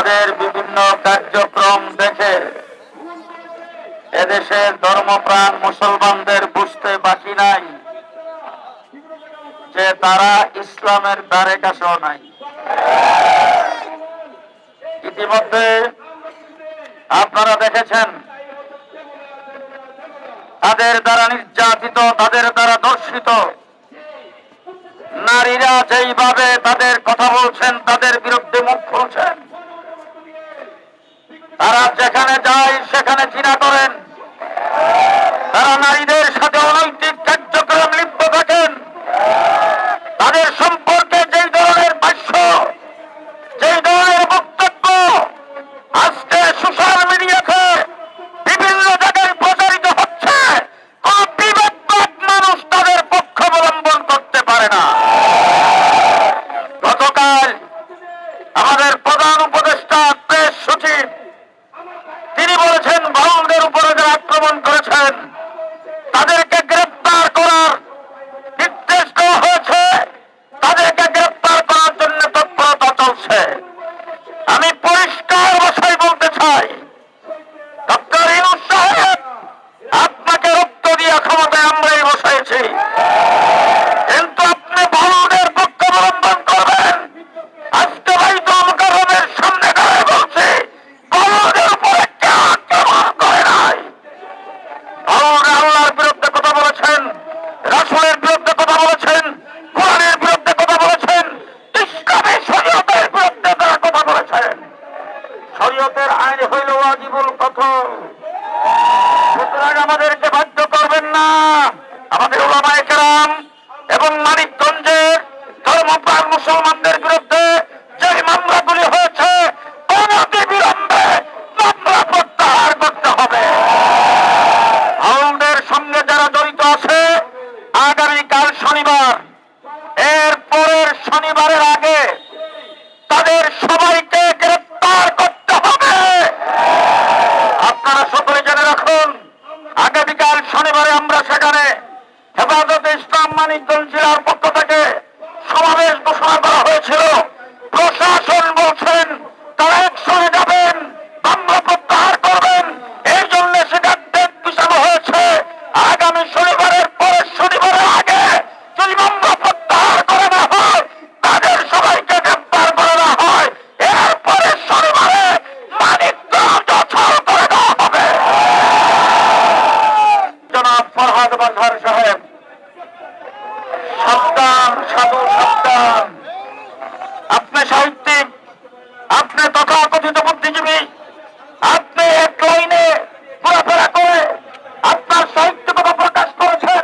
তাদের বিভিন্ন কার্যক্রম দেখে এদেশের ধর্মপ্রাণ মুসলমানদের বুঝতে বাকি নাই যে তারা ইসলামের ধারে কাছেও নাই। ইতিমধ্যে আপনারা দেখেছেন তাদের দ্বারা নির্যাতিত, তাদের দ্বারা ধর্ষিত নারীরা যেইভাবে তাদের কথা বলছেন, তাদের বিরুদ্ধে মুখ খুলছেন। তারা যেখানে যায় সেখানে জিনা করেন, তারা নারীদের সাথে অনৈতিক কার্যক্রম লিপ্ত থাকেন। তাদের সম্পর্কে যেই ধরনের ভাষ্য, যেই ধরনের বক্তব্য আজকে সোশ্যাল মিডিয়াতে বিভিন্ন জায়গায় প্রচারিত হচ্ছে, কোন বিবেকবান মানুষ তাদের পক্ষ অবলম্বন করতে পারে না। গতকাল আমাদের প্রধান উপদেষ্টা প্রেস সচিব তিনি বলেছেন, বাউলদের উপরে যারা আক্রমণ করেছেন তাদেরকে গ্রেফতার করার নির্দেশ দেওয়া হয়েছে, তাদেরকে গ্রেফতার করার জন্য তৎপরতা চলছে। আমি পরিষ্কার ভাষায় বলতে চাই, ডক্টর ইউনূস সাহেব, আপনাকে রক্ত দিয়ে ক্ষমতায় আমরাই বসাইছি, কিন্তু আপনি বাউলদের পক্ষ অবলম্বন করবেন। আজকে বাইতুল মুকাররমের সামনে দাঁড়িয়ে বলছি, বাউলদের উপরে কেউ আক্রমণ করে নাই। বাউলরা আল্লাহর বিরুদ্ধে কথা বলেছেন, রাসূলের বিরুদ্ধে কথা বলেছেন, কোরআনের বিরুদ্ধে কথা বলেছেন, ইসলামী শরীয়তের বিরুদ্ধে তারা কথা বলেছেন। শরীয়তের আইন হইল ওয়াজিবুল কতল। সুতরাং আমাদেরকে বাধ্য করবেন না। আমাদের উলামায়ে কেরাম এবং মানিকগঞ্জের ধর্মপ্রাণ মুসলমানদের বিরুদ্ধে যে মামলাগুলি হয়েছে, অনতিবিলম্বে মামলা প্রত্যাহার করতে হবে। আওয়ামদের সঙ্গে যারা জড়িত আছে, আগামীকাল শনিবার, এর পরের শনিবারের আগে তাদের সবাইকে গ্রেফতার করতে হবে। আপনারা সকলে জেনে রাখুন, আগামীকাল শনিবারে আমরা সেখানে হেফাজতে ইসলাম মানিকগঞ্জ জেলার পক্ষ থেকে সমাবেশ ঘোষণা করা হয়েছিল। প্রশাসন বলছেন তারা একসঙ্গে যাবেন, মামলা প্রত্যাহার করবেন, এই জন্য সেটা ডেট পিছানো হয়েছে। আগামী শনিবারের পরের শনিবারের আগে যদি মামলা প্রত্যাহার করে না হয়, তাদের সবাইকে গ্রেফতার করে না হয়, এরপরে শনিবারে মানিকগঞ্জ অচল করে দেওয়া হবে। জনাব ফরহাদ বাজার সাহেব, সাবধান, সাধু সাবধান। আপনি সাহিত্যিক, আপনি তথাকথিত বুদ্ধিজীবী, আপনি এক লাইনে ঘোরাফেরা করে আপনার সাহিত্যকতা প্রকাশ করেছেন,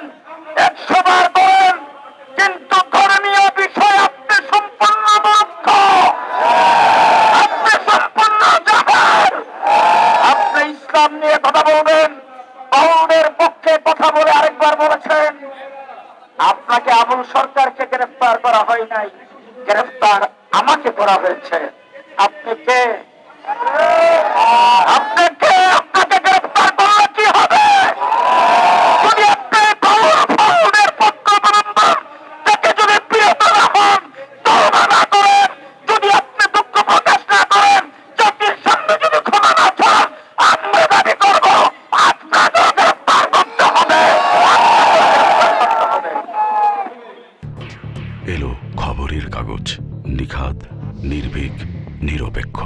100 বার করেন, কিন্তু ধর্মীয় বিষয়ে আপনি সম্পূর্ণ মূর্খ, আপনি সম্পূর্ণ জাহেল। আপনি ইসলাম নিয়ে কথা বলবেন, বাউলদের পক্ষে কথা বলে আরেকবার বলেছেন আপনাকে আবুল সরকারকে গ্রেফতার করা হয় নাই, গ্রেফতার আমাকে করা হয়েছে। আপনি কে? আপনি কে? আপনাকে গ্রেফতার করলে কি হবে? যদি আপনি বাউলদের পক্ষ অবলম্বন থেকে যদি বিরত না হন, তওবা না করেন, যদি আপনি দুঃখ প্রকাশ না করেন, জাতির সামনে যদি ক্ষমা না চান, আমরা দাবি করব আপনাকে গ্রেফতার করতে হবে। এলো খবরের কাগজ, নিখাত, নির্ভীক, নিরপেক্ষ।